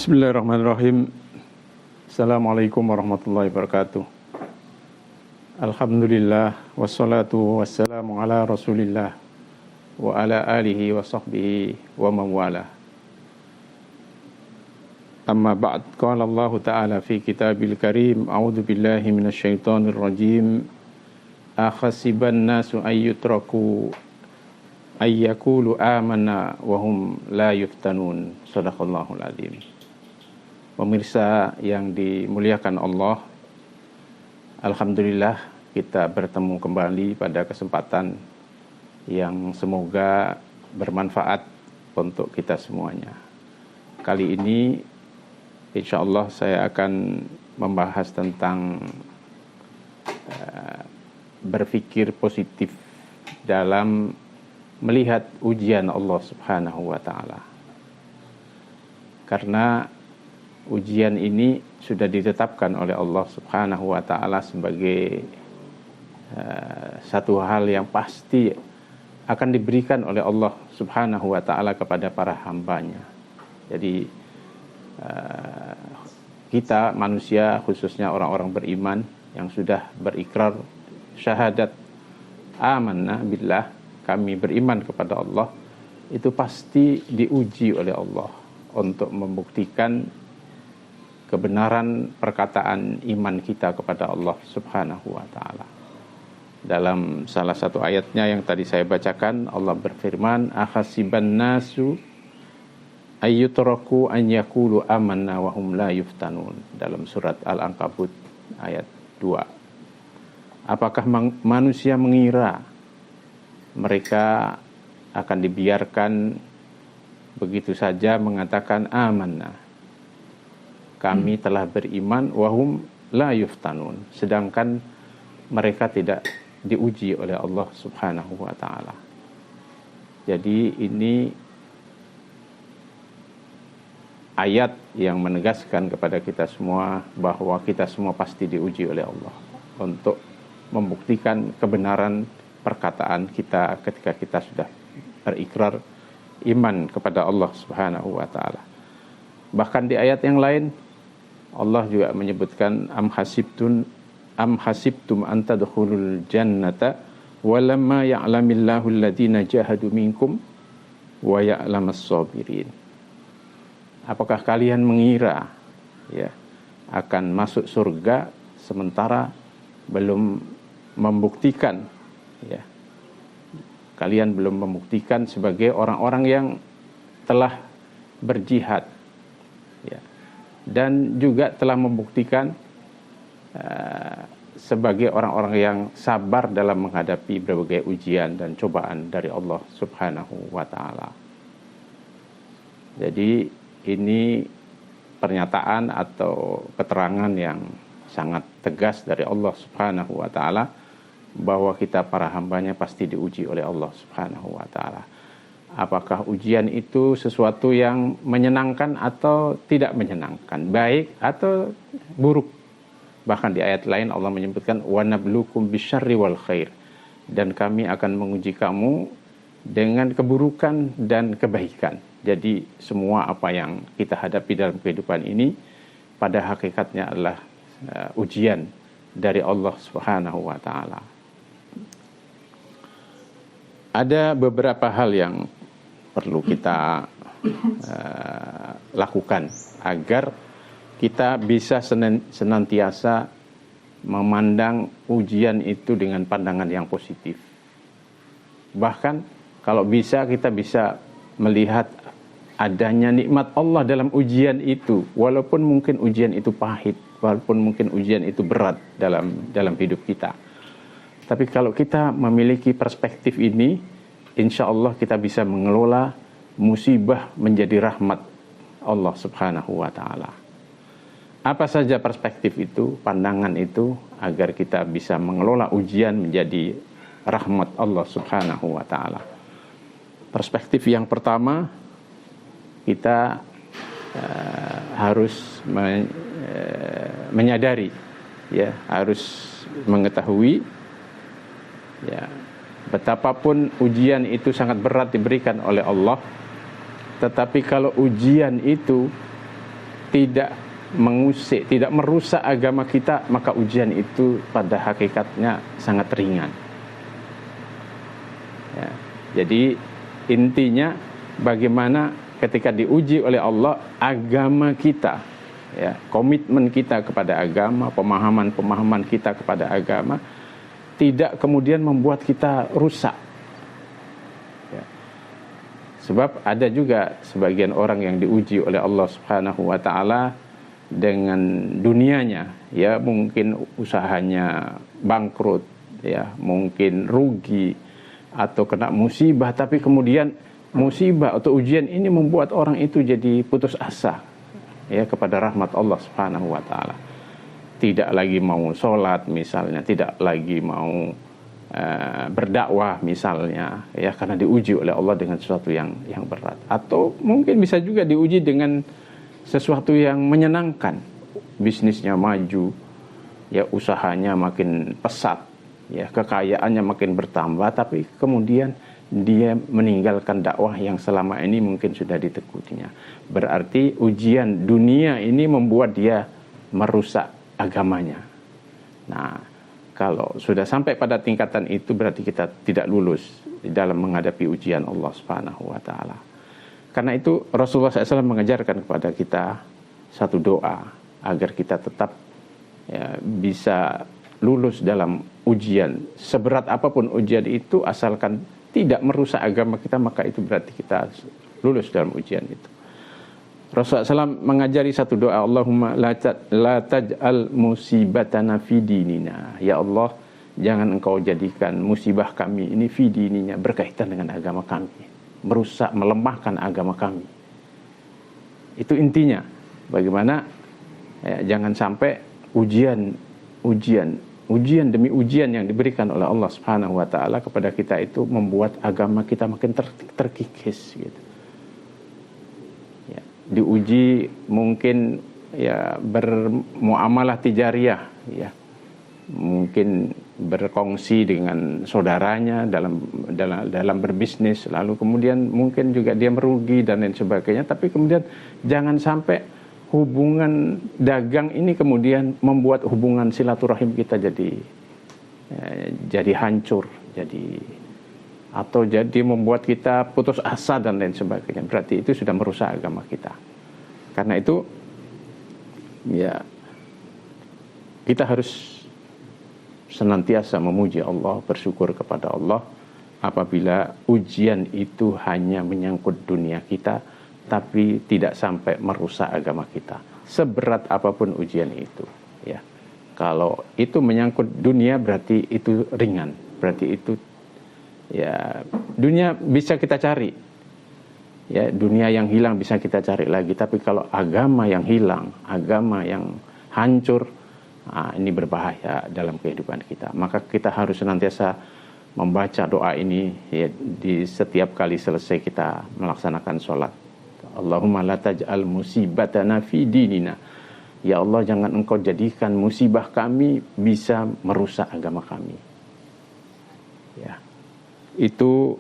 Bismillahirrahmanirrahim. Assalamualaikum warahmatullahi wabarakatuh. Alhamdulillah wassalatu wassalamu ala Rasulillah wa ala alihi wa sahbihi wa mawala. Amma ba'd, qala Allah Ta'ala fi kitabil karim, a'udzu billahi minasyaitonir rajim. Akhasiban nasu ayyutraku ayyakulu amanna wa hum la yuftanun. Shadaqallahul azim. Pemirsa yang dimuliakan Allah, alhamdulillah kita bertemu kembali pada kesempatan yang semoga bermanfaat untuk kita semuanya. Kali ini insya Allah saya akan membahas tentang berpikir positif dalam melihat ujian Allah Subhanahu wa Ta'ala. Karena ujian ini sudah ditetapkan oleh Allah Subhanahu wa Ta'ala sebagai satu hal yang pasti akan diberikan oleh Allah Subhanahu wa Ta'ala kepada para hambanya. Jadi kita manusia, khususnya orang-orang beriman yang sudah berikrar syahadat amanna billah, kami beriman kepada Allah, itu pasti diuji oleh Allah untuk membuktikan kebenaran perkataan iman kita kepada Allah Subhanahu wa Ta'ala. Dalam salah satu ayatnya yang tadi saya bacakan, Allah berfirman, akhasiban nasu ayyutraku an yaqulu amanna wa hum la yuftanun, dalam surat Al-Ankabut ayat 2. Apakah manusia mengira mereka akan dibiarkan begitu saja mengatakan amanna, kami telah beriman, wahum la yuftanun, sedangkan mereka tidak diuji oleh Allah Subhanahu wa Ta'ala. Jadi ini ayat yang menegaskan kepada kita semua bahwa kita semua pasti diuji oleh Allah untuk membuktikan kebenaran perkataan kita ketika kita sudah berikrar iman kepada Allah Subhanahu wa Ta'ala. Bahkan di ayat yang lain Allah juga menyebutkan am hasibtum an tadkhulul jannata walamma ya'lamillahu alladziina jahadu minkum wa ya'lamas sabirin. Apakah kalian mengira akan masuk surga sementara belum membuktikan kalian belum membuktikan sebagai orang-orang yang telah berjihad dan juga telah membuktikan sebagai orang-orang yang sabar dalam menghadapi berbagai ujian dan cobaan dari Allah Subhanahu wa Ta'ala. Jadi ini pernyataan atau keterangan yang sangat tegas dari Allah Subhanahu wa Ta'ala bahwa kita para hambanya pasti diuji oleh Allah Subhanahu wa Ta'ala. Apakah ujian itu sesuatu yang menyenangkan atau tidak menyenangkan, baik atau buruk. Bahkan di ayat lain Allah menyebutkan wa nabluukum bisyarri wal khair, dan kami akan menguji kamu dengan keburukan dan kebaikan. Jadi semua apa yang kita hadapi dalam kehidupan ini pada hakikatnya adalah ujian dari Allah Subhanahu wa Ta'ala. Ada beberapa hal yang perlu kita lakukan agar kita bisa senantiasa memandang ujian itu dengan pandangan yang positif. Bahkan kalau bisa kita bisa melihat adanya nikmat Allah dalam ujian itu, walaupun mungkin ujian itu pahit, walaupun mungkin ujian itu berat dalam hidup kita. Tapi kalau kita memiliki perspektif ini, insya Allah kita bisa mengelola musibah menjadi rahmat Allah Subhanahu wa Ta'ala. Apa saja perspektif itu, pandangan itu, agar kita bisa mengelola ujian menjadi rahmat Allah Subhanahu wa Ta'ala. Perspektif yang pertama, kita harus menyadari, harus mengetahui betapapun ujian itu sangat berat diberikan oleh Allah, tetapi kalau ujian itu tidak mengusik, tidak merusak agama kita, maka ujian itu pada hakikatnya sangat ringan. Ya, jadi intinya bagaimana ketika diuji oleh Allah agama kita, ya, komitmen kita kepada agama, pemahaman kita kepada agama tidak kemudian membuat kita rusak. Ya. Sebab ada juga sebagian orang yang diuji oleh Allah Subhanahu wa taala dengan dunianya, ya, mungkin usahanya bangkrut, ya, mungkin rugi atau kena musibah, tapi kemudian musibah atau ujian ini membuat orang itu jadi putus asa, ya, kepada rahmat Allah Subhanahu wa taala. Tidak lagi mau sholat misalnya, tidak lagi mau berdakwah misalnya, ya, karena diuji oleh Allah dengan sesuatu yang berat. Atau mungkin bisa juga diuji dengan sesuatu yang menyenangkan, bisnisnya maju, ya, usahanya makin pesat, ya, kekayaannya makin bertambah, tapi kemudian dia meninggalkan dakwah yang selama ini mungkin sudah ditekuninya. Berarti ujian dunia ini membuat dia merusak agamanya. Nah, kalau sudah sampai pada tingkatan itu berarti kita tidak lulus dalam menghadapi ujian Allah Subhanahu wa taala. Karena itu Rasulullah SAW mengajarkan kepada kita satu doa agar kita tetap, ya, bisa lulus dalam ujian. Seberat apapun ujian itu, asalkan tidak merusak agama kita, maka itu berarti kita lulus dalam ujian itu. Rasulullah SAW mengajari satu doa, Allahumma la taj'al musibatana fi dinina. Ya Allah, jangan engkau jadikan musibah kami ini fi dinina, berkaitan dengan agama kami, merusak, melemahkan agama kami. Itu intinya. Bagaimana, ya, jangan sampai ujian demi ujian yang diberikan oleh Allah Subhanahu wa taala kepada kita itu membuat agama kita makin terkikis gitu. Ya, diuji mungkin, ya, bermuamalah tijariyah, ya. Mungkin berkongsi dengan saudaranya dalam berbisnis, lalu kemudian mungkin juga dia merugi dan lain sebagainya, tapi kemudian jangan sampai hubungan dagang ini kemudian membuat hubungan silaturahim kita jadi hancur, atau jadi membuat kita putus asa dan lain sebagainya. Berarti itu sudah merusak agama kita. Karena itu, ya, kita harus senantiasa memuji Allah, bersyukur kepada Allah apabila ujian itu hanya menyangkut dunia kita, tapi tidak sampai merusak agama kita. Seberat apapun ujian itu, ya. Kalau itu menyangkut dunia berarti itu ringan, berarti itu, ya, dunia bisa kita cari, ya, dunia yang hilang bisa kita cari lagi. Tapi kalau agama yang hilang, agama yang hancur, ini berbahaya dalam kehidupan kita. Maka kita harus senantiasa membaca doa ini, ya, di setiap kali selesai kita melaksanakan sholat. Allahumma la taj'al musibatana fi dinina. Ya Allah, jangan engkau jadikan musibah kami bisa merusak agama kami. Ya, itu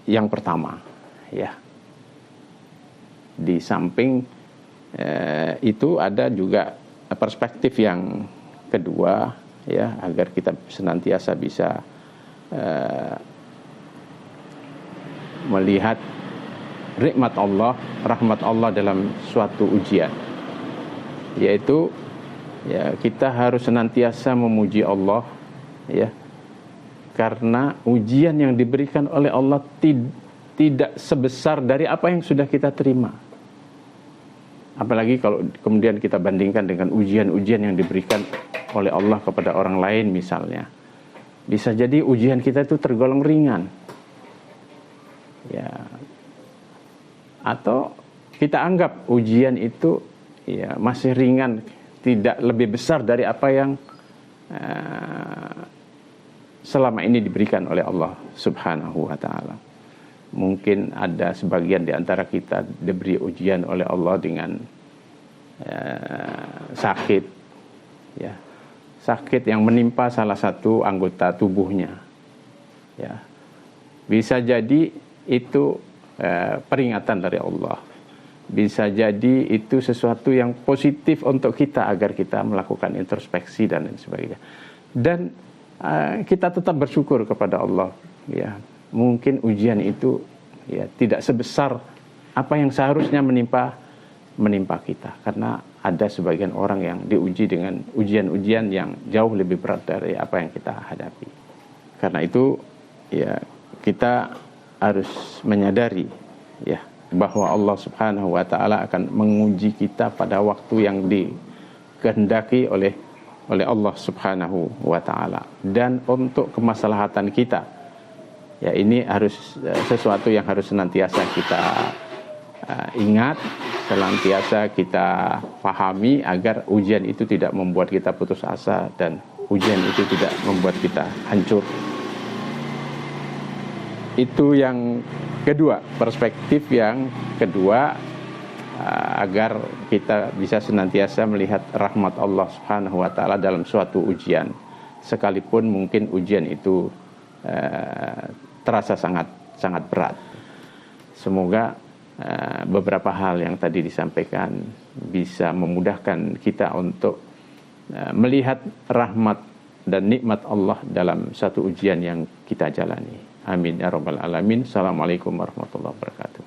yang pertama, ya. Di samping itu ada juga perspektif yang kedua, ya, agar kita senantiasa bisa melihat nikmat Allah, rahmat Allah dalam suatu ujian, yaitu, ya, kita harus senantiasa memuji Allah, ya, karena ujian yang diberikan oleh Allah tidak sebesar dari apa yang sudah kita terima. Apalagi kalau kemudian kita bandingkan dengan ujian-ujian yang diberikan oleh Allah kepada orang lain misalnya. Bisa jadi ujian kita itu tergolong ringan, ya. Atau kita anggap ujian itu, ya, masih ringan, tidak lebih besar dari apa yang selama ini diberikan oleh Allah Subhanahu wa ta'ala. Mungkin ada sebagian di antara kita diberi ujian oleh Allah dengan sakit, ya, sakit yang menimpa salah satu anggota tubuhnya, ya. Bisa jadi itu peringatan dari Allah. bisa jadi itu sesuatu yang positif untuk kita agar kita melakukan introspeksi dan lain sebagainya. Dan kita tetap bersyukur kepada Allah. Ya, mungkin ujian itu ya tidak sebesar apa yang seharusnya menimpa kita, karena ada sebagian orang yang diuji dengan ujian-ujian yang jauh lebih berat dari apa yang kita hadapi. Karena itu ya kita harus menyadari ya bahwa Allah Subhanahu wa taala akan menguji kita pada waktu yang dikehendaki oleh Allah Subhanahu wa taala, dan untuk kemaslahatan kita. Ya, ini harus sesuatu yang harus senantiasa kita ingat, senantiasa kita pahami agar ujian itu tidak membuat kita putus asa dan ujian itu tidak membuat kita hancur. Itu yang kedua, perspektif yang kedua, agar kita bisa senantiasa melihat rahmat Allah Subhanahu wa taala dalam suatu ujian, sekalipun mungkin ujian itu terasa sangat berat. Semoga beberapa hal yang tadi disampaikan bisa memudahkan kita untuk melihat rahmat dan nikmat Allah dalam satu ujian yang kita jalani. Amin ya rabbal alamin. Assalamualaikum warahmatullahi wabarakatuh.